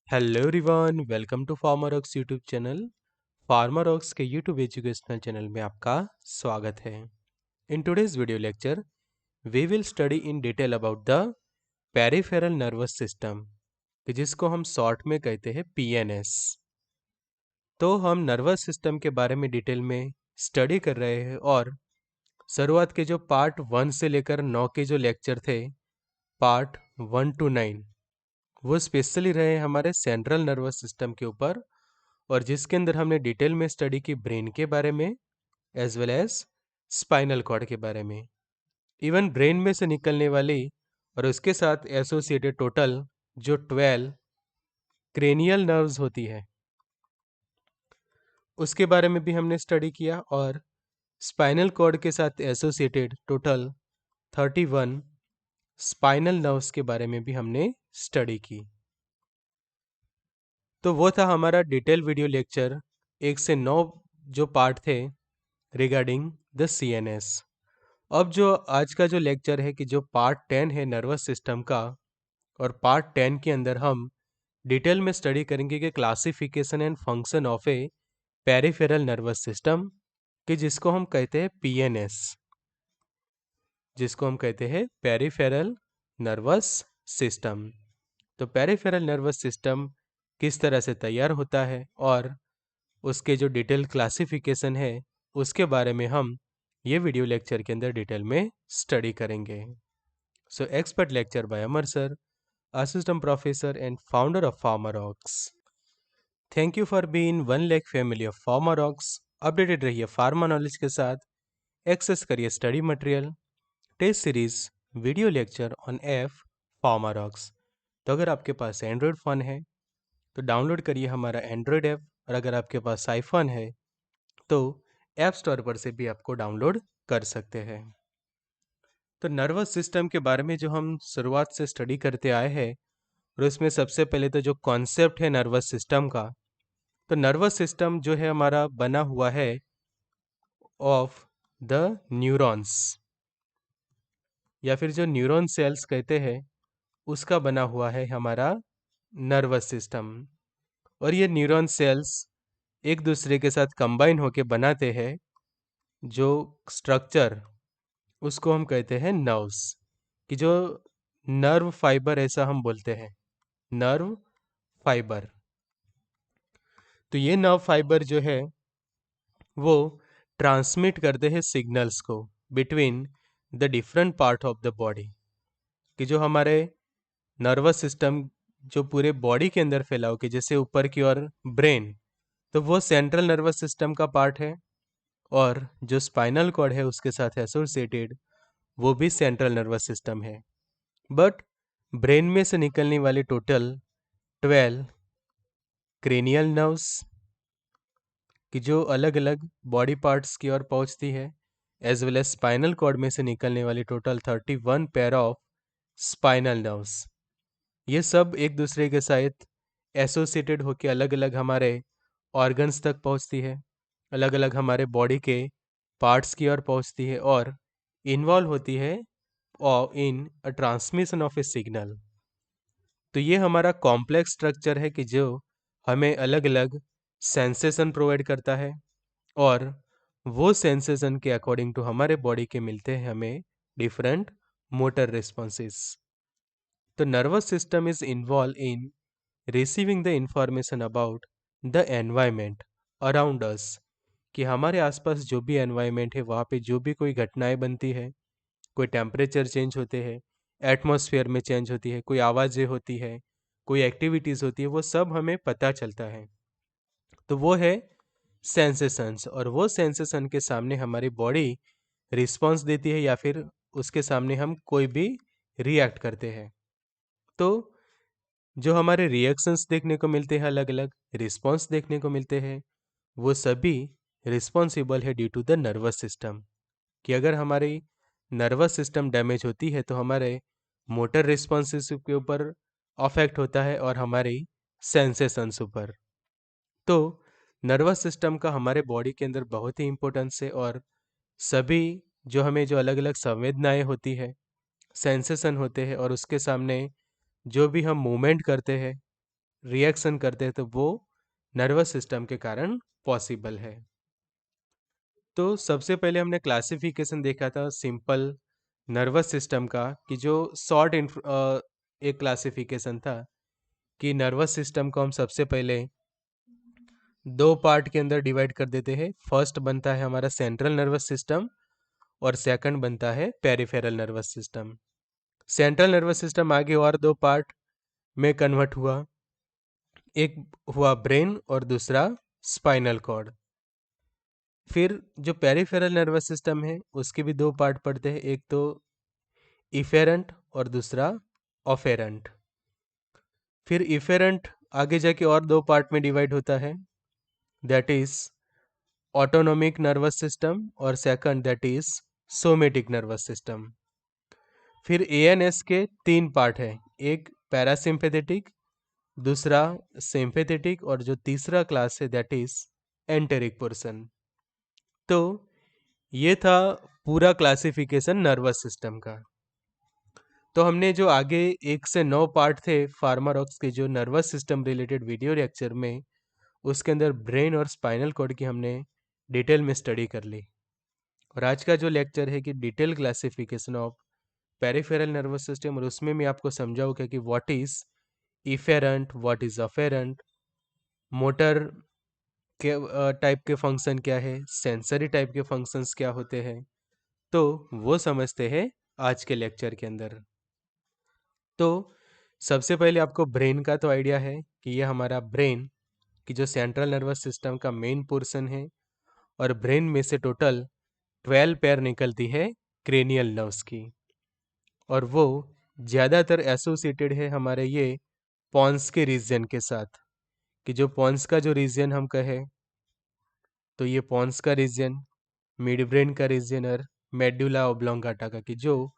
Hello everyone, welcome to PharmaRocks YouTube channel. PharmaRocks के YouTube educational channel में आपका स्वागत है। In today's video lecture we will study in detail about the peripheral nervous system, जिसको हम short में कहते हैं पीएनएस। तो हम नर्वस सिस्टम के बारे में डिटेल में स्टडी कर रहे हैं और शुरुआत के जो पार्ट 1 से लेकर 9 के जो लेक्चर थे, पार्ट 1 to 9, वो स्पेशली रहे हमारे सेंट्रल नर्वस सिस्टम के ऊपर, और जिसके अंदर हमने डिटेल में स्टडी की ब्रेन के बारे में as well as spinal cord के बारे में। इवन ब्रेन में से निकलने वाली और उसके साथ एसोसिएटेड टोटल जो 12 क्रेनियल नर्व्स होती है उसके बारे में भी हमने स्टडी किया, और स्पाइनल कॉर्ड के साथ एसोसिएटेड टोटल 31 स्पाइनल नर्व्स के बारे में भी हमने स्टडी की। तो वो था हमारा डिटेल वीडियो लेक्चर 1 से 9 जो पार्ट थे रिगार्डिंग द सीएनएस। अब जो आज का जो लेक्चर है कि जो पार्ट 10 है नर्वस सिस्टम का, और पार्ट 10 के अंदर हम डिटेल में स्टडी करेंगे कि classification and function of a peripheral nervous system, कि जिसको हम कहते हैं पीएनएस, जिसको हम कहते हैं पेरिफेरल नर्वस सिस्टम। तो पेरिफेरल नर्वस सिस्टम किस तरह से तैयार होता है और उसके जो डिटेल क्लासिफिकेशन है उसके बारे में हम ये वीडियो लेक्चर के अंदर डिटेल में स्टडी करेंगे। So expert lecture by Amar sir, assistant professor and founder of Pharmarox. Thank you for being 1 lakh family of Pharmarox. Updated रहिए फार्मा नॉलेज के साथ। एक्सेस करिए study material, test series, video lecture on app Pharmarox. तो अगर आपके पास Android phone है तो download करिए हमारा एंड्रॉयड ऐप, और अगर आपके पास आईफोन है तो ऐप स्टोर पर से भी आपको डाउनलोड कर सकते हैं। तो नर्वस सिस्टम के बारे में जो हम शुरुआत से स्टडी करते आए हैं, और उसमें सबसे पहले तो जो कॉन्सेप्ट है नर्वस सिस्टम का, तो नर्वस सिस्टम जो है हमारा बना हुआ है ऑफ द न्यूरॉन्स, या फिर जो न्यूरॉन सेल्स कहते हैं उसका बना हुआ है हमारा नर्वस सिस्टम। और ये न्यूरॉन सेल्स एक दूसरे के साथ कंबाइन होके बनाते हैं जो स्ट्रक्चर, उसको हम कहते हैं नर्व्स, कि जो नर्व फाइबर ऐसा हम बोलते हैं, नर्व फाइबर। तो ये नर्व फाइबर जो है वो ट्रांसमिट करते हैं सिग्नल्स को between the different part of the body, कि जो हमारे नर्वस सिस्टम जो पूरे बॉडी के अंदर फैला हो, कि जैसे ऊपर की ओर ब्रेन, तो वो सेंट्रल नर्वस सिस्टम का पार्ट है, और जो स्पाइनल कॉर्ड है उसके साथ एसोसिएटेड वो भी सेंट्रल नर्वस सिस्टम है। बट ब्रेन में से निकलने वाले टोटल 12 क्रेनियल नर्व्स, कि जो अलग अलग बॉडी पार्ट्स की ओर पहुंचती है, as well as spinal cord में से निकलने वाली total 31 pair of spinal nerves, ये सब एक दूसरे के साथ एसोसिएटेड होकर अलग अलग हमारे ऑर्गन्स तक पहुंचती है, अलग अलग हमारे बॉडी के पार्ट्स की ओर पहुंचती है, और इन्वॉल्व होती है in a transmission of a signal. तो ये हमारा कॉम्प्लेक्स स्ट्रक्चर है कि जो हमें अलग अलग सेंसेशन प्रोवाइड करता है, और वो सेंसेशन के अकॉर्डिंग टू हमारे बॉडी के मिलते हैं हमें डिफरेंट मोटर रिस्पॉन्सेस। तो nervous system is involve in receiving the information about the environment around us, कि हमारे आसपास जो भी एनवायरमेंट है वहाँ पे जो भी कोई घटनाएं बनती है, कोई टेम्परेचर चेंज होते हैं, एटमॉस्फेयर में चेंज होती है, कोई आवाज़ें होती है, कोई एक्टिविटीज़ होती है, वो सब हमें पता चलता है। तो वो है सेंसेशंस, और वो सेंसेशन के सामने हमारी बॉडी रिस्पॉन्स देती है, या फिर उसके सामने हम कोई भी रिएक्ट करते हैं। तो जो हमारे रिएक्शंस देखने को मिलते हैं, अलग अलग रिस्पॉन्स देखने को मिलते हैं, वो सभी रिस्पॉन्सिबल है due to the nervous system, कि अगर हमारी नर्वस सिस्टम डैमेज होती है तो हमारे मोटर रिस्पॉन्सेस के ऊपर अफेक्ट होता है, और हमारी सेंसेशंस ऊपर। तो नर्वस सिस्टम का हमारे बॉडी के अंदर बहुत ही इम्पोर्टेंस है, और सभी जो हमें जो अलग अलग संवेदनाएं होती है, सेंसेशन होते हैं, और उसके सामने जो भी हम मूवमेंट करते हैं, रिएक्शन करते हैं, तो वो नर्वस सिस्टम के कारण पॉसिबल है। तो सबसे पहले हमने क्लासिफिकेशन देखा था सिंपल नर्वस सिस्टम का, कि जो एक क्लासिफिकेशन था कि नर्वस सिस्टम को हम सबसे पहले दो पार्ट के अंदर डिवाइड कर देते हैं। फर्स्ट बनता है हमारा सेंट्रल नर्वस सिस्टम और सेकंड बनता है peripheral nervous system. Central nervous system आगे और दो पार्ट में कन्वर्ट हुआ, एक हुआ ब्रेन और दूसरा स्पाइनल कॉर्ड। फिर जो पेरिफेरल नर्वस सिस्टम है उसके भी दो पार्ट पड़ते हैं, एक तो इफेरेंट और दूसरा ऑफेरेंट। फिर इफेरेंट आगे जाके और दो पार्ट में डिवाइड होता है, that is autonomic nervous system और second that is somatic nervous system. फिर एएनएस के तीन पार्ट है, एक पैरासिम्पेथेटिक, दूसरा सिंपेथेटिक और जो तीसरा क्लास है दैट इज एंटेरिक पोर्शन। तो ये था पूरा क्लासिफिकेशन नर्वस सिस्टम का। तो हमने जो आगे 1 से 9 पार्ट थे फार्मारॉक्स के जो nervous system related video lecture में, उसके अंदर ब्रेन और स्पाइनल कॉर्ड की हमने डिटेल में स्टडी कर ली। और आज का जो लेक्चर है कि detail classification of peripheral nervous system, और उसमें मैं आपको समझाऊंगा कि what is efferent, what is afferent, motor के टाइप के फंक्शन क्या है, सेंसरी टाइप के फंक्शंस क्या होते हैं, तो वो समझते हैं आज के लेक्चर के अंदर। तो सबसे पहले आपको ब्रेन का तो आइडिया है कि ये हमारा ब्रेन की जो सेंट्रल नर्वस सिस्टम का मेन पोर्शन है, और ब्रेन में से टोटल 12 पेयर निकलती है क्रेनियल नर्व्स की, और वो ज़्यादातर एसोसिएटेड है हमारे ये पॉन्स के रीजन के साथ। कि जो पॉन्स का जो रीजन हम कहें, तो ये पॉन्स का रीजन, मिड ब्रेन का रीजन और मेडुला ओब्लोंगाटा का, कि जो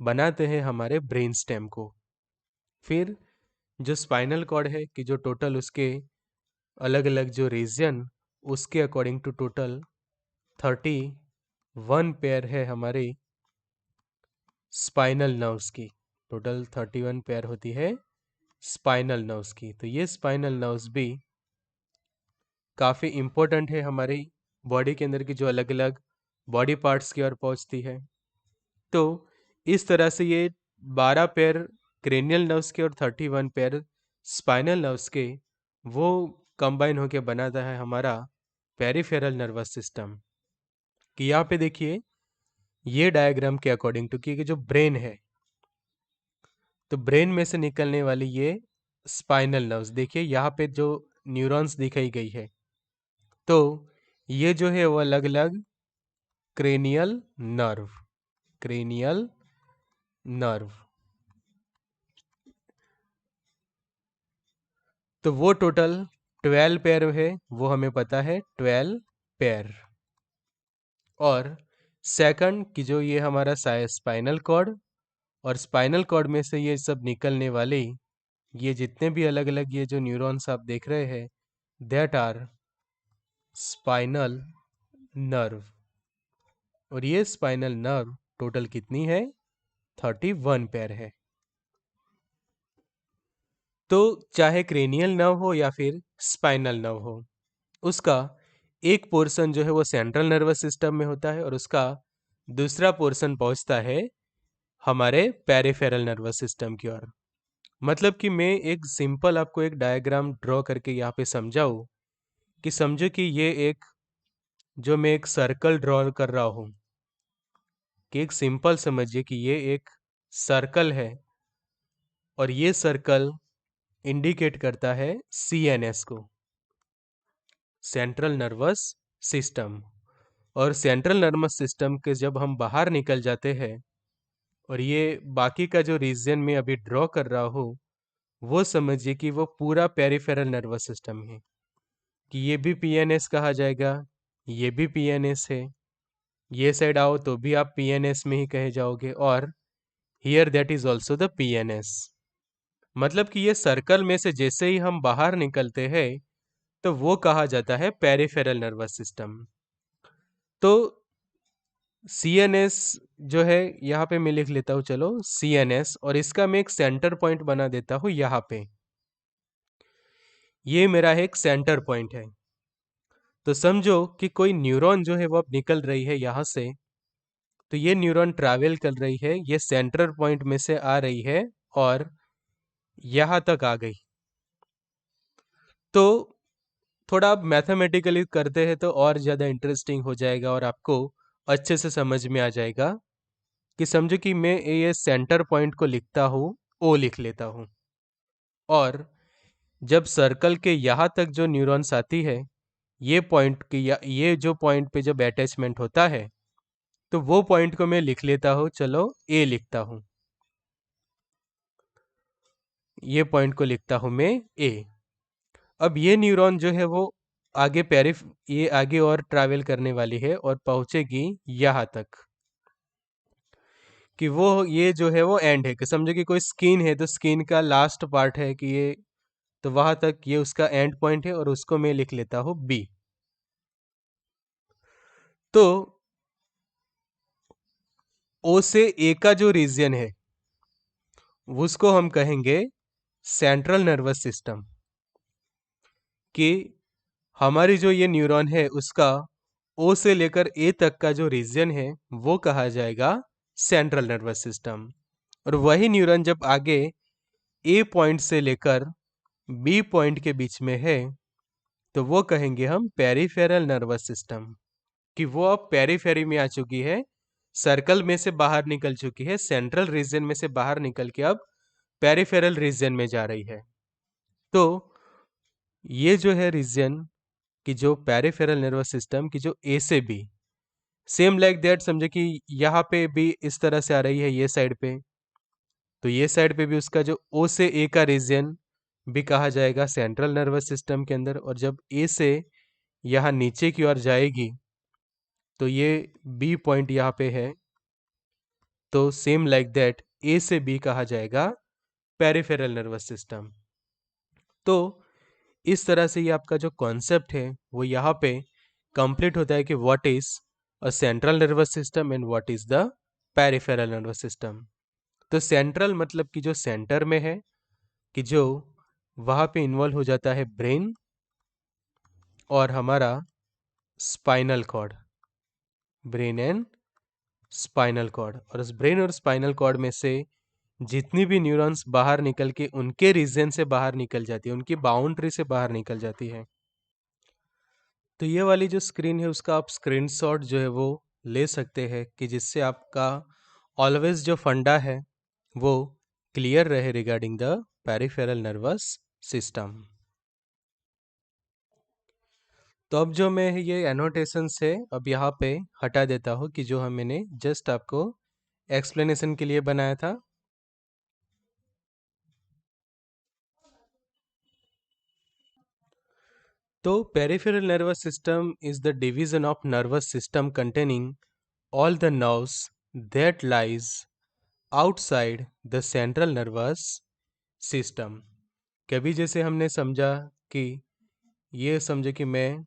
बनाते हैं हमारे ब्रेन स्टेम को। फिर जो स्पाइनल कॉर्ड है कि जो टोटल उसके अलग अलग जो रीजन, उसके अकॉर्डिंग टू टोटल 31 पेयर है हमारे स्पाइनल नर्व्स की। टोटल 31 पेयर होती है स्पाइनल नर्व्स की। तो ये स्पाइनल नर्व्स भी काफ़ी इम्पोर्टेंट है हमारी बॉडी के अंदर की, जो अलग अलग बॉडी पार्ट्स की ओर पहुंचती है। तो इस तरह से ये 12 पेयर क्रेनियल नर्व्स के और 31 पेयर स्पाइनल नर्व्स के, वो कंबाइन होके बनाता है हमारा पेरिफेरल नर्वस सिस्टम। कि यहाँ पे देखिए ये डायग्राम के अकॉर्डिंग टू कि जो ब्रेन है, तो ब्रेन में से निकलने वाली ये स्पाइनल नर्व्स, देखिए यहाँ पे जो न्यूरॉन्स दिखाई गई है, तो ये जो है वो अलग अलग क्रेनियल नर्व, क्रेनियल नर्व, तो वो टोटल 12 पेयर है, वो हमें पता है 12 पेयर। और सेकंड कि जो ये हमारा स्पाइनल कॉर्ड, और स्पाइनल कॉर्ड में से ये सब निकलने वाले ये जितने भी अलग अलग ये जो न्यूरॉन्स आप देख रहे हैं, दैट आर स्पाइनल नर्व। और ये स्पाइनल नर्व टोटल कितनी है, 31 पेयर है। तो चाहे क्रेनियल नर्व हो या फिर स्पाइनल नर्व हो, उसका एक पोर्शन जो है वो सेंट्रल नर्वस सिस्टम में होता है, और उसका दूसरा पोर्शन पहुंचता है हमारे पेरिफेरल नर्वस सिस्टम की ओर। मतलब कि मैं एक सिंपल आपको एक डायग्राम ड्रॉ करके यहाँ पे समझाऊँ, कि समझो कि ये एक, जो मैं एक सर्कल ड्रॉ कर रहा हूँ, कि एक सिंपल समझिए कि ये एक सर्कल है, और ये सर्कल इंडिकेट करता है सीएनएस को, सेंट्रल नर्वस सिस्टम। और सेंट्रल नर्वस सिस्टम के जब हम बाहर निकल जाते हैं, और ये बाकी का जो रीजन में अभी ड्रॉ कर रहा हूँ, वो समझिए कि वो पूरा पेरिफेरल नर्वस सिस्टम है। कि ये भी पीएनएस कहा जाएगा, ये भी पीएनएस है, ये साइड आओ तो भी आप पीएनएस में ही कहे जाओगे, और here that is also the PNS. मतलब कि ये सर्कल में से जैसे ही हम बाहर निकलते हैं, तो वो कहा जाता है पेरिफेरल नर्वस सिस्टम। तो सीएनएस जो है यहाँ पे मैं लिख लेता हूँ, चलो सीएनएस, और इसका मैं एक सेंटर पॉइंट बना देता हूँ यहाँ पे। ये मेरा एक सेंटर पॉइंट है। तो समझो कि कोई न्यूरॉन जो है वो अब निकल रही है यहाँ से। तो ये न्यूरॉन ट्रैवल कर रही है, ये सेंटर पॉइंट में से आ रही है और यहाँ तक आ गई। तो थोड़ा आप मैथमेटिकली करते हैं तो और ज़्यादा इंटरेस्टिंग हो जाएगा और आपको अच्छे से समझ में आ जाएगा कि समझो कि मैं ये सेंटर पॉइंट को लिखता हूँ, ओ लिख लेता हूँ। और जब सर्कल के यहाँ तक जो न्यूरॉन्स आती है, ये पॉइंट की या ये जो पॉइंट पे जब अटैचमेंट होता है, तो वो पॉइंट को मैं लिख लेता हूँ, चलो ए लिखता हूँ। ये पॉइंट को लिखता हूँ मैं ए। अब ये न्यूरॉन जो है वो आगे ये आगे और ट्रैवल करने वाली है और पहुंचेगी यहाँ तक, कि वो ये जो है वो एंड है, कि समझो कि कोई स्किन है तो स्किन का लास्ट पार्ट है कि ये, तो वहां तक ये उसका एंड पॉइंट है और उसको मैं लिख लेता हूँ बी। तो ओ से ए का जो रीजन है उसको हम कहेंगे सेंट्रल नर्वस सिस्टम। कि हमारी जो ये न्यूरॉन है उसका ओ से लेकर ए तक का जो रीजन है वो कहा जाएगा सेंट्रल नर्वस सिस्टम। और वही न्यूरॉन जब आगे ए पॉइंट से लेकर बी पॉइंट के बीच में है तो वो कहेंगे हम पेरिफेरल नर्वस सिस्टम। कि वो अब पेरीफेरी में आ चुकी है, सर्कल में से बाहर निकल चुकी है, सेंट्रल रीजन में से बाहर निकल के अब पेरिफेरल रीजन में जा रही है। तो ये जो है रीजन की जो पेरिफेरल नर्वस सिस्टम की जो ए से बी, सेम लाइक दैट समझे कि यहाँ पे भी इस तरह से आ रही है ये साइड पे, तो ये साइड पे भी उसका जो ओ से ए का रीजन भी कहा जाएगा सेंट्रल नर्वस सिस्टम के अंदर। और जब ए से यहाँ नीचे की ओर जाएगी तो ये बी पॉइंट यहाँ पे है, तो सेम लाइक दैट ए से बी कहा जाएगा पेरिफेरल नर्वस सिस्टम। तो इस तरह से ये आपका जो कॉन्सेप्ट है वो यहाँ पे कंप्लीट होता है कि what is a central nervous system and what is the peripheral nervous system. तो सेंट्रल मतलब कि जो सेंटर में है, कि जो वहाँ पे इन्वॉल्व हो जाता है ब्रेन और हमारा spinal cord, brain and spinal cord. और उस ब्रेन और स्पाइनल कॉर्ड में से जितनी भी न्यूरॉन्स बाहर निकल के उनके रीजन से बाहर निकल जाती है, उनकी बाउंड्री से बाहर निकल जाती है। तो ये वाली जो स्क्रीन है उसका आप स्क्रीनशॉट जो है वो ले सकते हैं, कि जिससे आपका ऑलवेज जो फंडा है वो क्लियर रहे regarding the peripheral nervous system. तो अब जो मैं ये एनोटेशन से अब यहाँ पे हटा देता हूँ, कि जो हम मैंने जस्ट आपको एक्सप्लेनेशन के लिए बनाया था। तो peripheral nervous system is the division of nervous system containing all the nerves that lies outside the central nervous system। कभी जैसे हमने समझा कि ये समझे कि मैं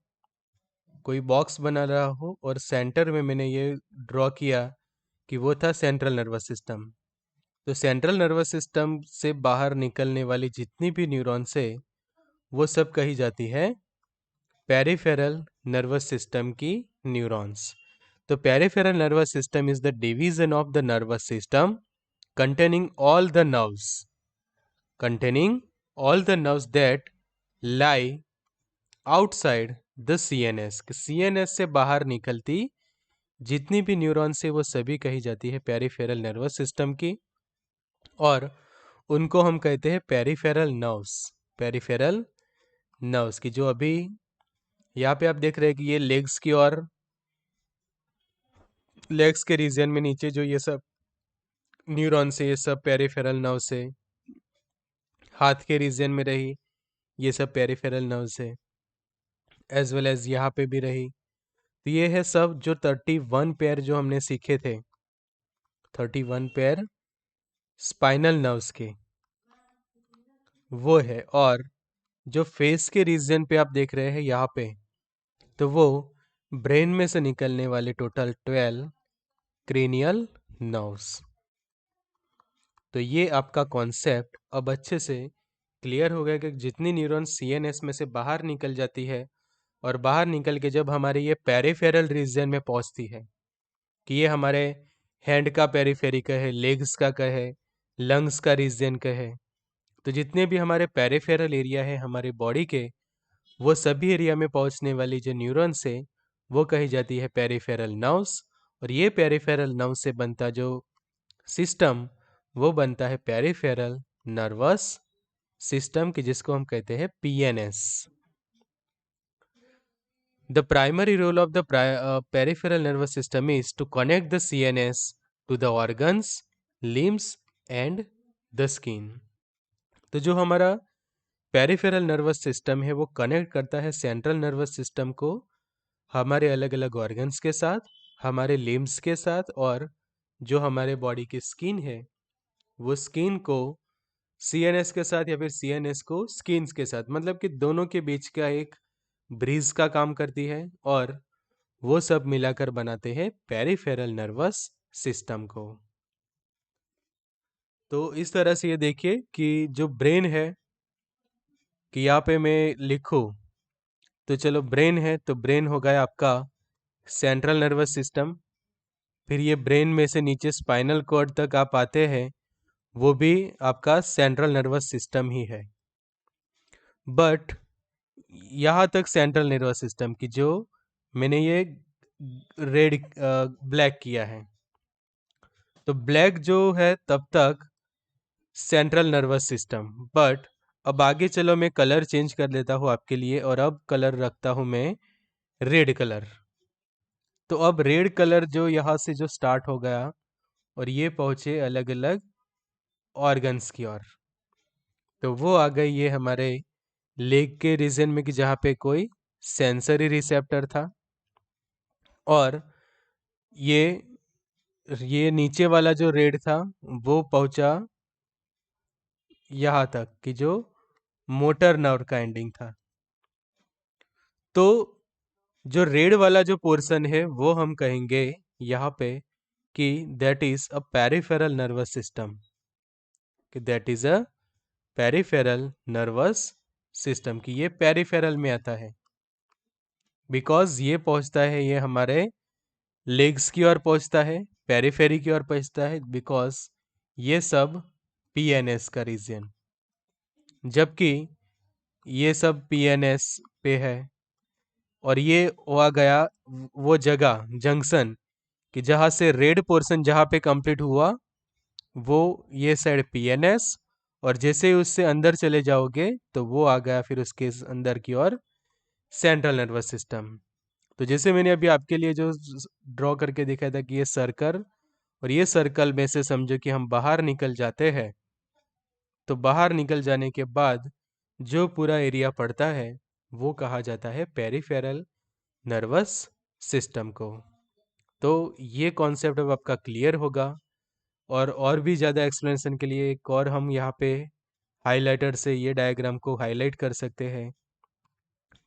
कोई बॉक्स बना रहा हूँ और सेंटर में मैंने ये ड्रॉ किया कि वो था सेंट्रल नर्वस सिस्टम। तो सेंट्रल नर्वस सिस्टम से बाहर निकलने वाली जितनी भी न्यूरॉन्स है वो सब कही जाती है पेरिफेरल नर्वस सिस्टम की न्यूरॉन्स। तो peripheral nervous system is the division of the nervous system containing all the nerves containing all the nerves that lie outside the CNS। CNS से बाहर निकलती जितनी भी न्यूरॉन्स है वो सभी कही जाती है पेरिफेरल नर्वस सिस्टम की, और उनको हम कहते हैं पेरिफेरल नर्व्स। पेरिफेरल नर्व्स की जो अभी यहाँ पे आप देख रहे हैं कि ये लेग्स के रीजन में नीचे जो ये सब न्यूरॉन्स है ये सब पेरिफेरल नर्व्स है। हाथ के रीजन में रही ये सब पेरिफेरल नर्व्स है, एज वेल एज यहाँ पे भी रही। तो ये है सब जो 31 पेयर जो हमने सीखे थे, 31 पेयर स्पाइनल नर्व्स के, वो है। और जो फेस के रीजन पे आप देख रहे हैं यहाँ पे, तो वो ब्रेन में से निकलने वाले टोटल 12 क्रेनियल नर्व्स। तो ये आपका कॉन्सेप्ट अब अच्छे से क्लियर हो गया कि जितनी न्यूरॉन सीएनएस में से बाहर निकल जाती है और बाहर निकल के जब हमारे ये पेरिफेरल रीजन में पहुंचती है, कि ये हमारे हैंड का पेरिफेरी का है, लेग्स का है, लंग्स का रीजन का है, तो जितने भी हमारे पेरिफेरल एरिया है हमारे बॉडी के, वो सभी एरिया में पहुंचने वाली जो न्यूरॉन्स है वो कही जाती है पेरिफेरल नर्व्स। और ये पेरिफेरल नर्व से बनता जो सिस्टम वो बनता है पेरिफेरल नर्वस सिस्टम, की जिसको हम कहते हैं PNS. The primary role of the peripheral nervous system is to connect the CNS to the organs, limbs and the skin. तो जो हमारा पेरिफेरल नर्वस सिस्टम है वो कनेक्ट करता है सेंट्रल नर्वस सिस्टम को हमारे अलग अलग ऑर्गन्स के साथ, हमारे लिम्स के साथ, और जो हमारे बॉडी की स्किन है वो स्किन को सीएनएस के साथ या फिर सीएनएस को स्किन्स के साथ, मतलब कि दोनों के बीच का एक ब्रिज का काम करती है, और वो सब मिलाकर बनाते हैं पेरिफेरल नर्वस सिस्टम को। तो इस तरह से ये देखिए कि जो ब्रेन है, कि यहाँ पे मैं लिखूं तो चलो ब्रेन है तो ब्रेन हो गया आपका सेंट्रल नर्वस सिस्टम। फिर ये ब्रेन में से नीचे स्पाइनल कॉर्ड तक आप आते हैं, वो भी आपका सेंट्रल नर्वस सिस्टम ही है। बट यहाँ तक सेंट्रल नर्वस सिस्टम की जो मैंने ये रेड ब्लैक किया है, तो ब्लैक जो है तब तक सेंट्रल नर्वस सिस्टम। बट अब आगे चलो मैं कलर चेंज कर लेता हूँ आपके लिए, और अब कलर रखता हूँ मैं रेड कलर। तो अब रेड कलर जो यहाँ से जो स्टार्ट हो गया और ये पहुंचे अलग अलग ऑर्गन्स की ओर, तो वो आ गई ये हमारे लेग के रीजन में, कि जहाँ पे कोई सेंसरी रिसेप्टर था। और ये नीचे वाला जो रेड था वो पहुंचा यहाँ तक, कि जो मोटर नर्व का एंडिंग था। तो जो रेड वाला जो पोर्शन है वो हम कहेंगे यहाँ पे कि that is a peripheral nervous system, कि that is a peripheral nervous system, की ये पेरिफेरल में आता है बिकॉज ये पहुंचता है, ये हमारे लेग्स की ओर पहुंचता है, पेरिफेरी की ओर पहुंचता है, बिकॉज ये सब पीएनएस का रीजन, जबकि ये सब पीएनएस पे है। और ये हुआ गया वो जगह जंक्शन, कि जहाँ से रेड पोर्शन जहाँ पे कंप्लीट हुआ वो ये साइड पीएनएस, और जैसे ही उससे अंदर चले जाओगे तो वो आ गया फिर उसके अंदर की ओर सेंट्रल नर्वस सिस्टम। तो जैसे मैंने अभी आपके लिए जो ड्रॉ करके दिखाया था कि ये सर्कल, और ये सर्कल में से समझो कि हम बाहर निकल जाते हैं, तो बाहर निकल जाने के बाद जो पूरा एरिया पड़ता है वो कहा जाता है पेरिफेरल नर्वस सिस्टम को। तो ये कॉन्सेप्ट अब आपका क्लियर होगा, और भी ज़्यादा एक्सप्लेनेशन के लिए एक और हम यहाँ पे हाइलाइटर से ये डायग्राम को हाईलाइट कर सकते हैं,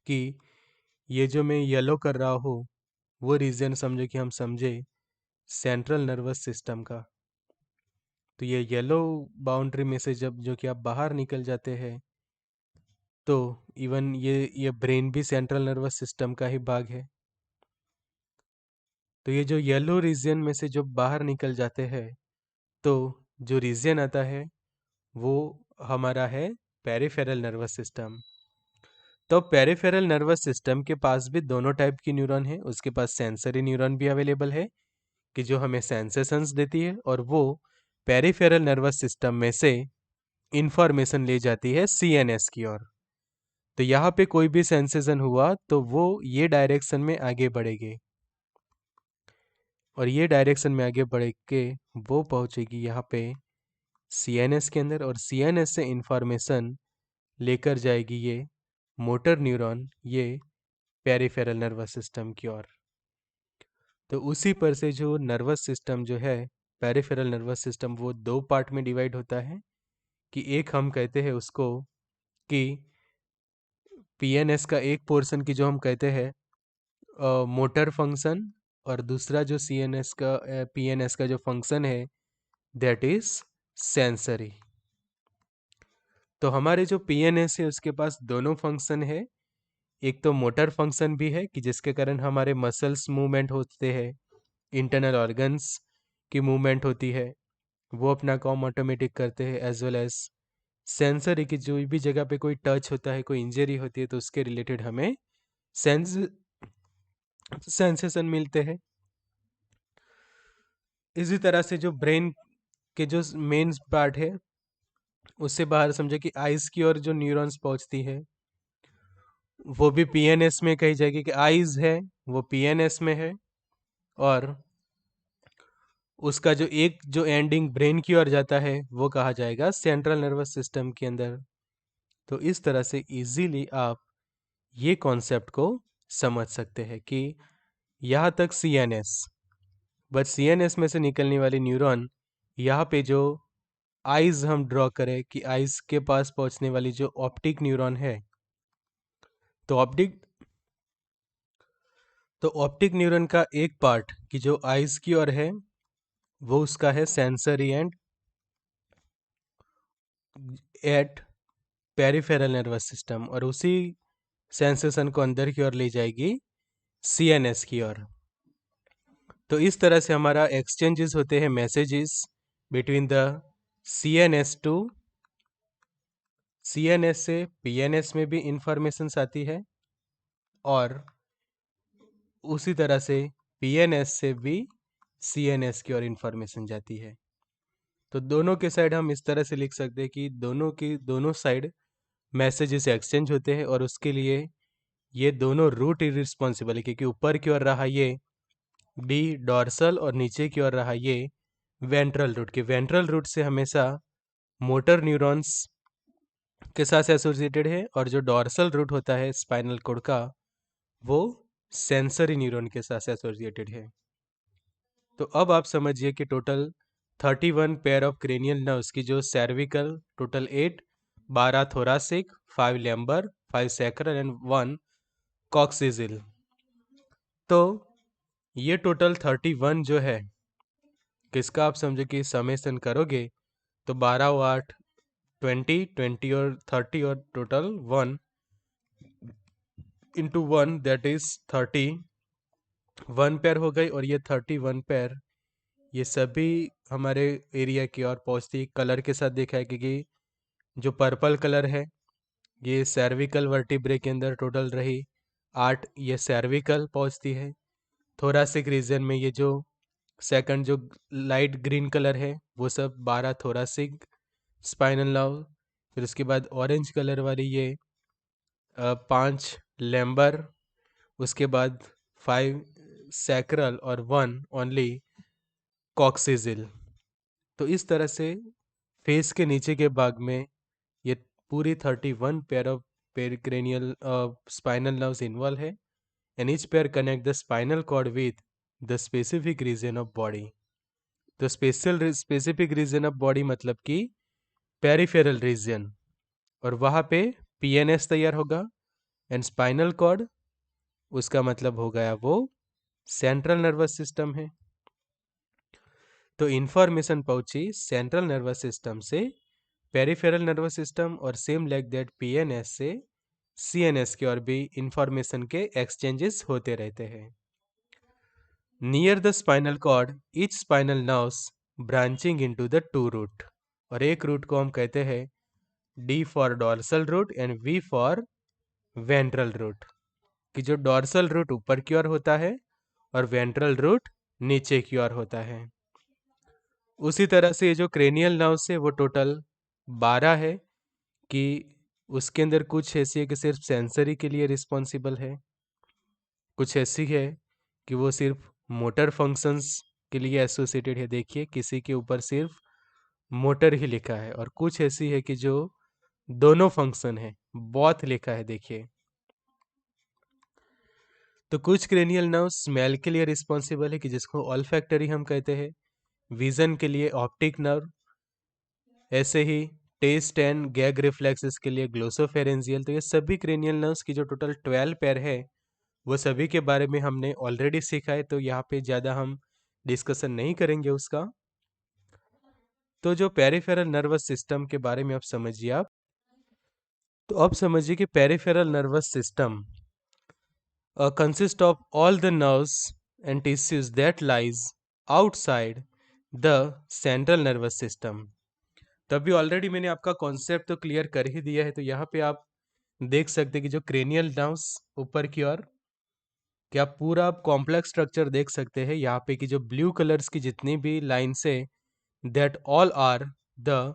कि ये जो मैं येलो कर रहा हूँ वो रीजन समझो कि हम समझे सेंट्रल नर्वस सिस्टम का। तो ये येलो बाउंड्री में से जब जो कि आप बाहर निकल जाते हैं, तो इवन ये ब्रेन भी सेंट्रल नर्वस सिस्टम का ही भाग है। तो ये जो येलो रीजन में से जो बाहर निकल जाते हैं, तो जो रीजन आता है वो हमारा है पेरिफेरल नर्वस सिस्टम। तो पेरिफेरल नर्वस सिस्टम के पास भी दोनों टाइप की न्यूरॉन है, उसके पास सेंसरी न्यूरॉन भी अवेलेबल है, कि जो हमें सेंसेशंस देती है, और वो पेरिफेरल नर्वस सिस्टम में से इंफॉर्मेशन ले जाती है सीएनएस की ओर। तो यहाँ पे कोई भी सेंसेशन हुआ तो वो ये डायरेक्शन में आगे बढ़ेगी, और ये डायरेक्शन में आगे बढ़ के वो पहुंचेगी यहाँ पे सीएनएस के अंदर, और सीएनएस से इंफॉर्मेशन लेकर जाएगी ये मोटर न्यूरॉन ये पेरिफेरल नर्वस सिस्टम की ओर। तो उसी पर से जो नर्वस सिस्टम जो है पेरिफेरल नर्वस सिस्टम, वो दो पार्ट में डिवाइड होता है, कि एक हम कहते हैं उसको कि पीएनएस का एक पोर्शन की जो हम कहते हैं मोटर फंक्शन, और दूसरा जो सीएनएस का पीएनएस का जो फंक्शन है दैट इज सेंसरी। तो हमारे जो पीएनएस है उसके पास दोनों फंक्शन है। एक तो मोटर फंक्शन भी है कि जिसके कारण हमारे मसल्स मूवमेंट होते हैं, इंटरनल ऑर्गन्स की मूवमेंट होती है, वो अपना काम ऑटोमेटिक करते हैं, एज वेल एज सेंसरी की जो भी जगह पे कोई टच होता है, कोई इंजरी होती है तो उसके रिलेटेड हमें सेंस सेंसेशन मिलते हैं। इसी तरह से जो ब्रेन के जो मेन पार्ट है उससे बाहर समझे कि आइज की ओर जो न्यूरॉन्स पहुंचती है वो भी पीएनएस में कही जाएगी कि आइज है वो पीएनएस में है, और उसका जो एंडिंग ब्रेन की ओर जाता है वो कहा जाएगा सेंट्रल नर्वस सिस्टम के अंदर। तो इस तरह से इजीली आप ये कॉन्सेप्ट को समझ सकते हैं कि यहाँ तक सीएनएस, बट सीएनएस में से निकलने वाली न्यूरॉन, यहाँ पे जो आइज हम ड्रॉ करें कि आइज के पास पहुंचने वाली जो ऑप्टिक न्यूरॉन है, तो ऑप्टिक न्यूरॉन का एक पार्ट कि जो आइज की ओर है वो उसका है sensory and at peripheral nervous system, और उसी सेंसेशन को अंदर की ओर ले जाएगी सीएनएस की ओर। तो इस तरह से हमारा एक्सचेंजेस होते हैं, messages between the CNS to CNS से पीएनएस में भी इंफॉर्मेशन आती है, और उसी तरह से पीएनएस से भी सीएनएस की ओर इंफॉर्मेशन जाती है। तो दोनों के साइड हम इस तरह से लिख सकते हैं कि दोनों साइड मैसेजेस एक्सचेंज होते हैं, और उसके लिए ये दोनों रूट रिस्पॉन्सिबल है, क्योंकि ऊपर की ओर रहा ये डी डॉर्सल और नीचे की ओर रहा ये वेंट्रल रूट। के वेंट्रल रूट से हमेशा मोटर न्यूरॉन्स के साथ एसोसिएटेड है, और जो डॉर्सल रूट होता है स्पाइनल कोड का वो सेंसरी न्यूरॉन के साथ एसोसिएटेड है। तो अब आप समझिए कि total 31 pair of cranial nerves की जो cervical, total 8, 12 thoracic, 5 lumbar, 5 sacral and 1 कॉक्सिजिल। तो ये टोटल 31 जो है किसका आप समझो कि समेसन करोगे तो 12 और 8 20, 20 और 30 और total 1 into 1 that is 30 1 pair हो गई, और ये 31 पेयर ये सभी हमारे एरिया की ओर पहुंचती कलर के साथ देखा है, क्योंकि जो पर्पल कलर है ये सर्विकल वर्टिब्रे के अंदर टोटल रही 8, ये सर्विकल पहुंचती है। थोरासिक रीजन में ये जो सेकंड जो लाइट ग्रीन कलर है वो सब 12 थोरासिक स्पाइनल नर्व, फिर उसके बाद ऑरेंज कलर वाली ये 5 लैम्बर, उसके बाद 5 सैक्रल और 1 ओनली कॉक्सिजिल। तो इस तरह से फेस के नीचे के भाग में ये पूरी 31 pair of pericranial spinal nerves involve है, and each pair connect the spinal cord with the specific region of body. तो स्पेसिफिक रीजन ऑफ बॉडी मतलब कि पेरिफेरल रीजन, और वहाँ पे पीएनएस तैयार होगा, एंड स्पाइनल कॉर्ड उसका मतलब हो गया वो सेंट्रल नर्वस सिस्टम है। तो इंफॉर्मेशन पहुंची सेंट्रल नर्वस सिस्टम से पेरिफेरल नर्वस सिस्टम, और सेम लाइक दैट पीएनएस से सीएनएस की ओर भी इंफॉर्मेशन के एक्सचेंजेस होते रहते हैं। Near the spinal cord each spinal nerves branching into the 2 root, और एक रूट को हम कहते हैं D for dorsal root and V for ventral root, कि जो डॉर्सल रूट ऊपर की ओर होता है और वेंट्रल रूट नीचे की ओर होता है। उसी तरह से ये जो क्रेनियल नर्व्स है वो टोटल 12 है, कि उसके अंदर कुछ ऐसी है कि सिर्फ सेंसरी के लिए रिस्पॉन्सिबल है, कुछ ऐसी है कि वो सिर्फ मोटर फंक्शंस के लिए एसोसिएटेड है, देखिए किसी के ऊपर सिर्फ मोटर ही लिखा है, और कुछ ऐसी है कि जो दोनों फंक्शन है, बोथ लिखा है, देखिए। तो कुछ क्रेनियल नर्व स्मेल के लिए रिस्पॉन्सिबल है, कि जिसको ऑल्फैक्टरी हम कहते हैं, विजन के लिए ऑप्टिक नर्व, ऐसे ही टेस्ट एंड गैग रिफ्लेक्सेस के लिए ग्लोसोफेरेंजियल। तो ये सभी क्रेनियल नर्व्स की जो टोटल 12 पेयर है वो सभी के बारे में हमने ऑलरेडी सीखा है, तो यहाँ पे ज़्यादा हम डिस्कशन नहीं करेंगे उसका। तो जो पेरिफेरल नर्वस सिस्टम के बारे में आप समझिए, आप तो अब समझिए कि peripheral nervous system consists of all the nerves and tissues that lies outside the central nervous system. तो अभी ऑलरेडी मैंने आपका कॉन्सेप्ट तो क्लियर कर ही दिया है, तो यहाँ पे आप देख सकते हैं कि जो क्रेनियल नर्व्स ऊपर की ओर, क्या पूरा आप कॉम्प्लेक्स स्ट्रक्चर देख सकते हैं यहाँ पे कि जो ब्लू कलर्स की जितनी भी लाइन्स है, that all are the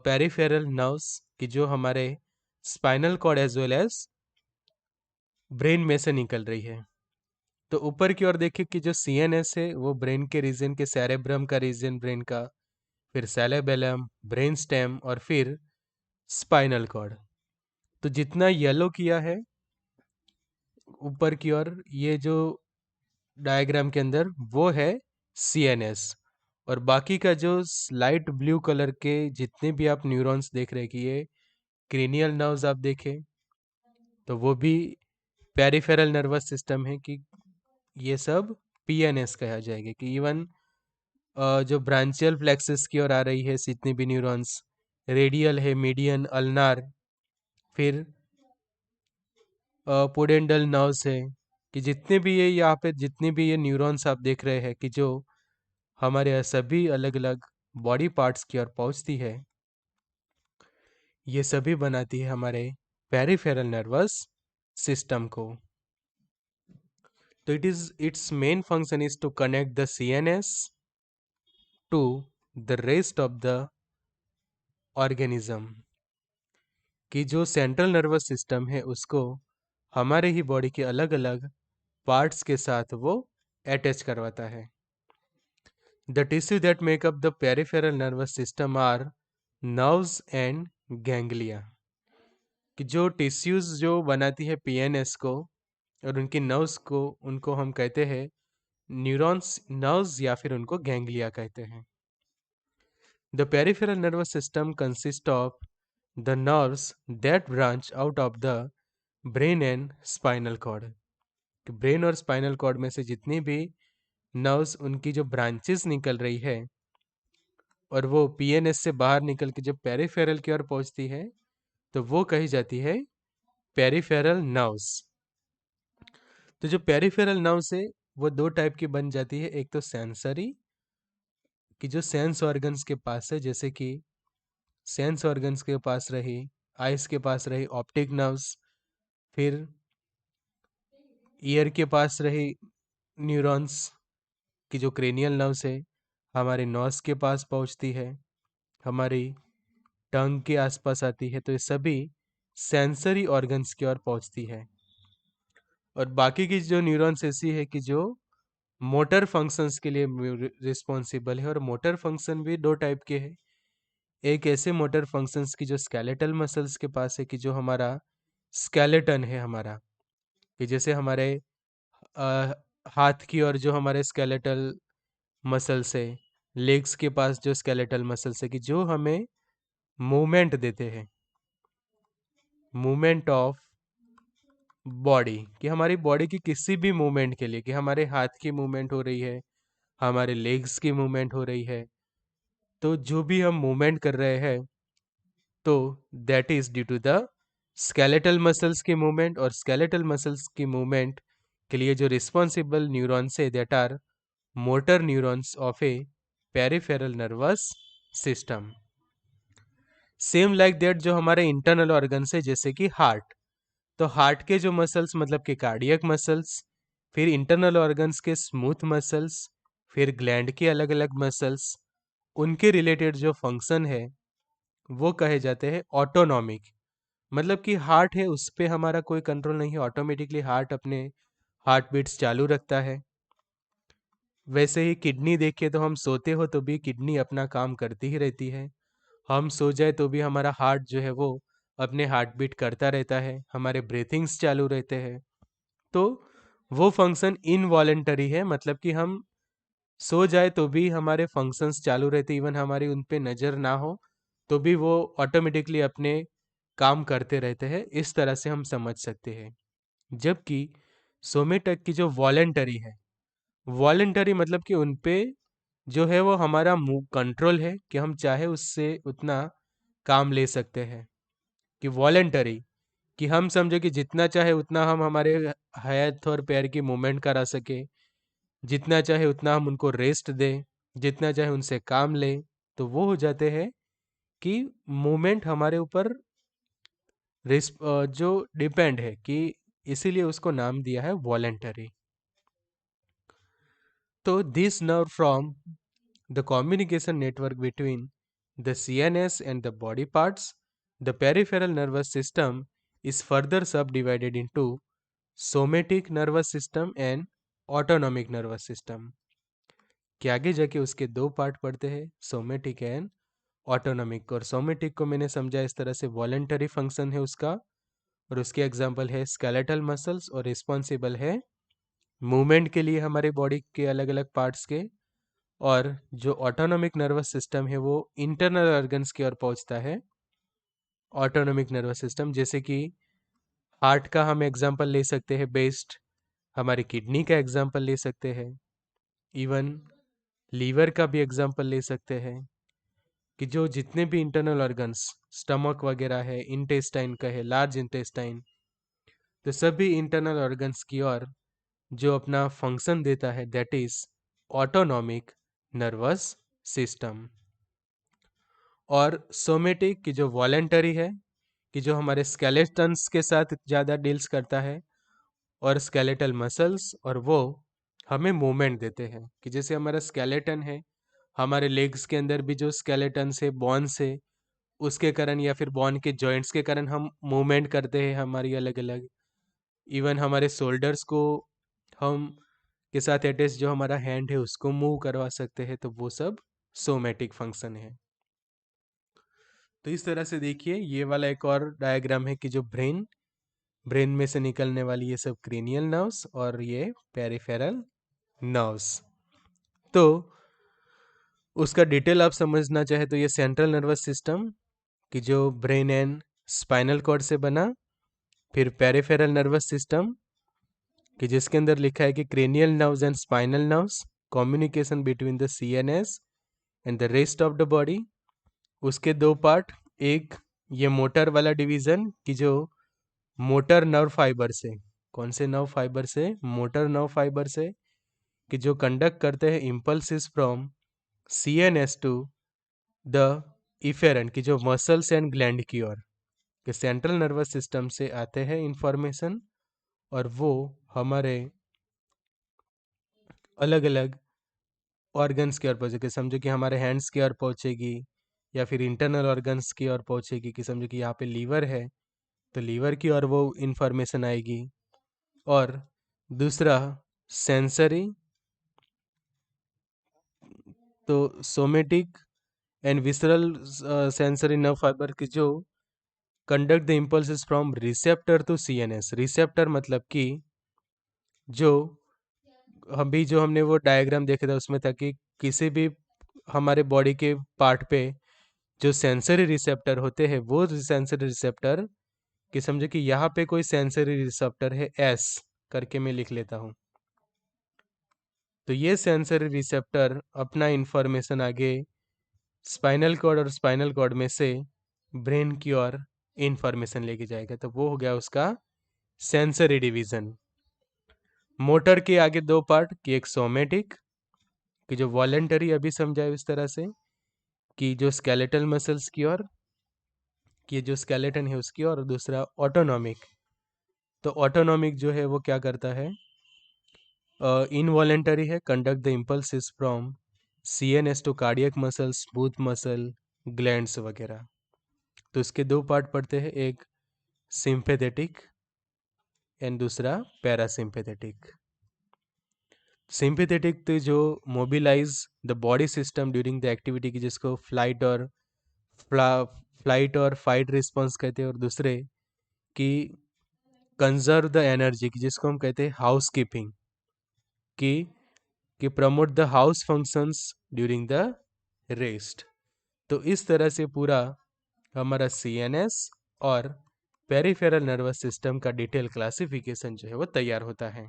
peripheral nerves, कि जो हमारे spinal cord as well as brain में से निकल रही है। तो ऊपर की ओर देखिए कि जो CNS है वो ब्रेन के रीजन के सेरेब्रम का रीजन ब्रेन का, फिर सेलेबेलम, ब्रेन स्टेम और फिर स्पाइनल कॉर्ड। तो जितना येलो किया है ऊपर की ओर ये जो डायग्राम के अंदर वो है CNS, और बाकी का जो लाइट ब्लू कलर के जितने भी आप न्यूरॉन्स देख रहे हैं कि ये क्रेनियल नर्व्स आप देखें तो वो भी पेरिफेरल नर्वस सिस्टम है, कि ये सब PNS कहा जाएगा। कि इवन जो ब्रांचियल प्लेक्सस की ओर आ रही है जितनी भी न्यूरॉन्स, रेडियल है, मीडियन, अल्नार, फिर पोडेंडल नर्व्स है, कि जितने भी ये यहाँ पे जितने भी ये न्यूरॉन्स आप देख रहे हैं कि जो हमारे सभी अलग अलग बॉडी पार्ट्स की ओर पहुँचती है, ये सभी बनाती है हमारे पेरिफेरल नर्वस सिस्टम को। तो its main function is to connect the CNS to the rest of the organism, कि जो सेंट्रल नर्वस सिस्टम है उसको हमारे ही बॉडी के अलग अलग पार्ट्स के साथ वो अटैच करवाता है। The tissue that make up the peripheral nervous system are nerves and ganglia, कि जो टिश्यूज जो बनाती है PNS को और उनकी नर्व्स को, उनको हम कहते हैं न्यूरॉन्स नर्व्स या फिर उनको गैंग्लिया कहते हैं। The peripheral nervous system consist of the nerves that branch out of the brain and spinal cord, brain और स्पाइनल कॉर्ड में से जितनी भी नर्व्स उनकी जो ब्रांचेस निकल रही है और वो PNS से बाहर निकल के जब पेरिफेरल की ओर पहुंचती है तो वो कही जाती है पेरिफेरल नर्व्स। तो जो पेरिफेरल नर्व्स है वो दो टाइप की बन जाती है, एक तो सेंसरी, कि जो सेंस ऑर्गन्स के पास है, जैसे कि सेंस ऑर्गन्स के पास रही, आइस के पास रही ऑप्टिक नर्व्स, फिर ईयर के पास रही न्यूरॉन्स, की जो क्रेनियल नर्व्स है हमारे नोज के पास पहुंचती है, हमारी टंग के आसपास आती है, तो ये सभी सेंसरी ऑर्गन्स की ओर पहुंचती है। और बाकी की जो न्यूरॉन्स ऐसी है कि जो मोटर फंक्शंस के लिए रिस्पॉन्सिबल है, और मोटर फंक्शन भी दो टाइप के हैं। एक ऐसे मोटर फंक्शंस की जो स्केलेटल मसल्स के पास है, कि जो हमारा स्केलेटन है हमारा, कि जैसे हमारे अ, हाथ की और जो हमारे स्केलेटल मसल्स है, लेग्स के पास जो स्केलेटल मसल्स है कि जो हमें मूवमेंट देते हैं, मूवमेंट ऑफ बॉडी, कि हमारी बॉडी की किसी भी मूवमेंट के लिए, कि हमारे हाथ की मूवमेंट हो रही है, हमारे लेग्स की मूवमेंट हो रही है, तो जो भी हम मूवमेंट कर रहे हैं तो that is due to the skeletal muscles की मूवमेंट, और स्केलेटल मसल्स की मूवमेंट के लिए जो रिस्पॉन्सिबल न्यूरॉन्स है that are motor neurons of a peripheral nervous system. Same like that जो हमारे इंटरनल ऑर्गन्स है, जैसे कि हार्ट, तो हार्ट के जो मसल्स मतलब कि कार्डियक मसल्स, फिर इंटरनल ऑर्गन्स के स्मूथ मसल्स, फिर ग्लैंड के अलग अलग मसल्स, उनके रिलेटेड जो फंक्शन है वो कहे जाते हैं ऑटोनॉमिक। मतलब कि हार्ट है उस पर हमारा कोई कंट्रोल नहीं है, ऑटोमेटिकली हार्ट अपने हार्ट बीट्स चालू रखता है। वैसे ही किडनी देखिए तो हम सोते हो तो भी किडनी अपना काम करती ही रहती है, हम सो जाए तो भी हमारा हार्ट जो है वो अपने हार्ट बीट करता रहता है, हमारे ब्रीथिंग्स चालू रहते हैं। तो वो फंक्शन इनवॉलेंटरी है, मतलब कि हम सो जाए तो भी हमारे फंक्शंस चालू रहते, इवन हमारी उन पे नज़र ना हो तो भी वो ऑटोमेटिकली अपने काम करते रहते हैं, इस तरह से हम समझ सकते हैं। जबकि सोमेटक की जो वॉलेंटरी है, वॉलेंटरी मतलब कि उन पे जो है वो हमारा कंट्रोल है, कि हम चाहे उससे उतना काम ले सकते हैं। कि वॉलेंटरी, कि हम समझे कि जितना चाहे उतना हम हमारे हाथ और पैर की मूवमेंट करा सके, जितना चाहे उतना हम उनको रेस्ट दें, जितना चाहे उनसे काम लें, तो वो हो जाते हैं कि मूवमेंट हमारे ऊपर जो डिपेंड है, कि इसीलिए उसको नाम दिया है वॉलेंटरी। तो this nerve from the communication network between the CNS and the body parts, the peripheral nervous system is further subdivided into somatic nervous system and autonomic nervous system। कि आगे जाके उसके दो पार्ट पढ़ते हैं, सोमेटिक एंड ऑटोनॉमिक। और somatic को मैंने समझा इस तरह से, वॉलेंटरी फंक्शन है उसका, और उसके एग्जाम्पल है स्केलेटल मसल्स, और रिस्पॉन्सिबल है मूवमेंट के लिए हमारे बॉडी के अलग अलग पार्ट्स के। और जो ऑटोनॉमिक नर्वस सिस्टम है वो इंटरनल ऑर्गन्स की ओर पहुंचता है। ऑटोनॉमिक नर्वस सिस्टम, जैसे कि हार्ट का हम एग्जांपल ले सकते हैं बेस्ट, हमारी किडनी का एग्जांपल ले सकते हैं, इवन लीवर का भी एग्जांपल ले सकते हैं, कि जो जितने भी इंटरनल ऑर्गन्स, स्टमक वगैरह है, इंटेस्टाइन का है, लार्ज इंटेस्टाइन, तो सभी इंटरनल ऑर्गन्स की ओर जो अपना फंक्शन देता है, that is autonomic nervous system. और सोमेटिक की जो वॉलेंटरी है, कि जो हमारे स्केलेटन्स के साथ ज़्यादा डील्स करता है, और स्केलेटल मसल्स, और वो हमें मूवमेंट देते हैं। कि जैसे हमारा स्केलेटन है, हमारे लेग्स के अंदर भी जो स्केलेटन से बोन्स है, उसके कारण या फिर बोन के जॉइंट्स के कारण हम मूवमेंट करते हैं हमारी अलग अलग। इवन हमारे शोल्डर्स को हम के साथ अटैच जो हमारा हैंड है उसको मूव करवा सकते हैं, तो वो सब सोमेटिक फंक्शन है। तो इस तरह से देखिए, ये वाला एक और डायग्राम है कि जो ब्रेन में से निकलने वाली ये सब क्रेनियल नर्व्स, और ये पेरिफेरल नर्व्स। तो उसका डिटेल आप समझना चाहे तो ये सेंट्रल नर्वस सिस्टम, कि जो ब्रेन एंड स्पाइनल कॉर्ड से बना। फिर पेरिफेरल नर्वस सिस्टम, कि जिसके अंदर लिखा है कि cranial nerves and spinal nerves, communication between the CNS and the rest of the body. उसके दो पार्ट, एक ये मोटर वाला डिवीजन, कि जो मोटर नर्व फाइबर से, कौन से नर्व फाइबर से, मोटर नर्व फाइबर से, कि जो कंडक्ट करते हैं impulses from CNS to the efferent, की जो मसल्स एंड ग्लैंड की ओर, कि सेंट्रल नर्वस सिस्टम से आते हैं इंफॉर्मेशन, और वो हमारे अलग अलग ऑर्गन्स की ओर पहुंचेगी। समझो कि हमारे हैंड्स की ओर पहुंचेगी, या फिर इंटरनल ऑर्गन्स की ओर पहुंचेगी, कि समझो कि यहाँ पे लीवर है, तो लीवर की ओर वो इंफॉर्मेशन आएगी। और दूसरा सेंसरी, तो somatic and visceral sensory nerve fibre, की जो conduct the impulses from receptor to CNS. Receptor मतलब कि जो अभी जो हमने वो डायग्राम देखे था उसमें था कि किसी भी हमारे बॉडी के पार्ट पे जो सेंसरी रिसेप्टर होते हैं, वो सेंसरी रिसेप्टर, कि समझो कि यहाँ पे कोई सेंसरी रिसेप्टर है एस करके मैं लिख लेता हूँ, तो ये सेंसरी रिसेप्टर अपना इंफॉर्मेशन आगे स्पाइनल कॉर्ड, और स्पाइनल कॉर्ड में से ब्रेन की ओर इंफॉर्मेशन लेके जाएगा। तो वो हो गया उसका सेंसरी डिवीजन। मोटर के आगे दो पार्ट, कि एक सोमेटिक, कि जो वॉलेंटरी अभी समझाए इस तरह से, कि जो स्केलेटल मसल्स की ओर, कि जो स्केलेटन है उसकी, और दूसरा ऑटोनॉमिक। तो ऑटोनॉमिक जो है वो क्या करता है, इनवॉलेंटरी है, conduct the impulses from CNS to cardiac muscle, smooth muscle, glands वगैरह। तो इसके दो पार्ट पढ़ते हैं, एक सिंपैथेटिक एंड दूसरा पैरासिम्पैथेटिक। सिंपैथेटिक तो जो mobilise the body system during the activity, की जिसको फ्लाइट और फाइट रिस्पॉन्स कहते हैं, और दूसरे कि कंजर्व द एनर्जी, की जिसको हम कहते हैं हाउस कीपिंग, कि promote the house functions during the rest. तो इस तरह से पूरा हमारा सीएनएस और पेरिफेरल नर्वस सिस्टम का डिटेल क्लासिफिकेशन जो है वो तैयार होता है।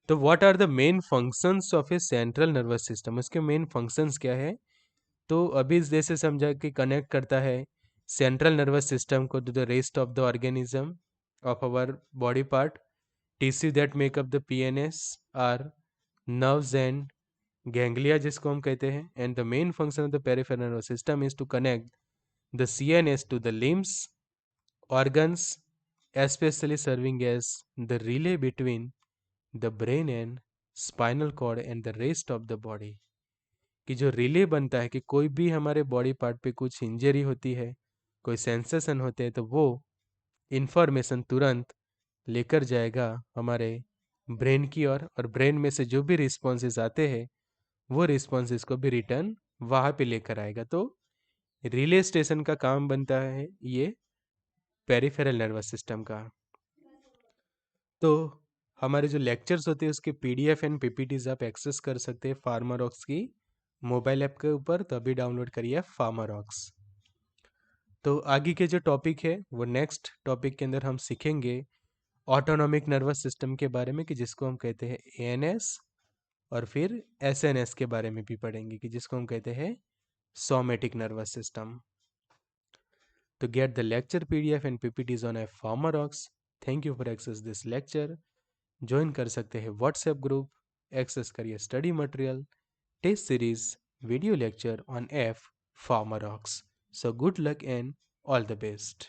तो what are the main functions of a central nervous system, उसके मेन फंक्शंस क्या है। तो अभी जैसे समझा कि कनेक्ट करता है सेंट्रल नर्वस सिस्टम को to the rest of the organism of our body part. Tissue that make up the PNS are nerves and ganglia जिसको हम कहते हैं. And the main function of the peripheral nervous system is to connect the CNS to the limbs, organs, especially serving as the relay between the brain and spinal cord and the rest of the body. कि जो relay बनता है कि कोई भी हमारे body part पे कुछ इंजरी होती है, कोई सेंसेशन होते हैं, तो वो इंफॉर्मेशन तुरंत लेकर जाएगा हमारे ब्रेन की ओर, और ब्रेन में से जो भी रिस्पॉन्सेस आते हैं वो रिस्पॉन्सेस को भी रिटर्न वहाँ पे लेकर आएगा. तो रिले स्टेशन का काम बनता है ये पेरिफेरल नर्वस सिस्टम का. तो हमारे जो लेक्चर्स होते हैं उसके पीडीएफ एंड पीपीटीज आप एक्सेस कर सकते हैं फार्मारॉक्स की मोबाइल ऐप के ऊपर. तो अभी डाउनलोड करिए फार्मारॉक्स. तो आगे के जो टॉपिक है वो नेक्स्ट टॉपिक के अंदर हम सीखेंगे ऑटोनॉमिक नर्वस सिस्टम के बारे में, कि जिसको हम कहते हैं एएनएस, और फिर एसएनएस के बारे में भी पढ़ेंगे, कि जिसको हम कहते हैं somatic nervous system. To get the lecture PDF and PPTs on FarmerRocks, thank you for access this lecture. Join कर सकते हैं व्हाट्सएप ग्रुप, एक्सेस करिए study material, test series, video lecture on of PharmaRocks. So good luck and all the best.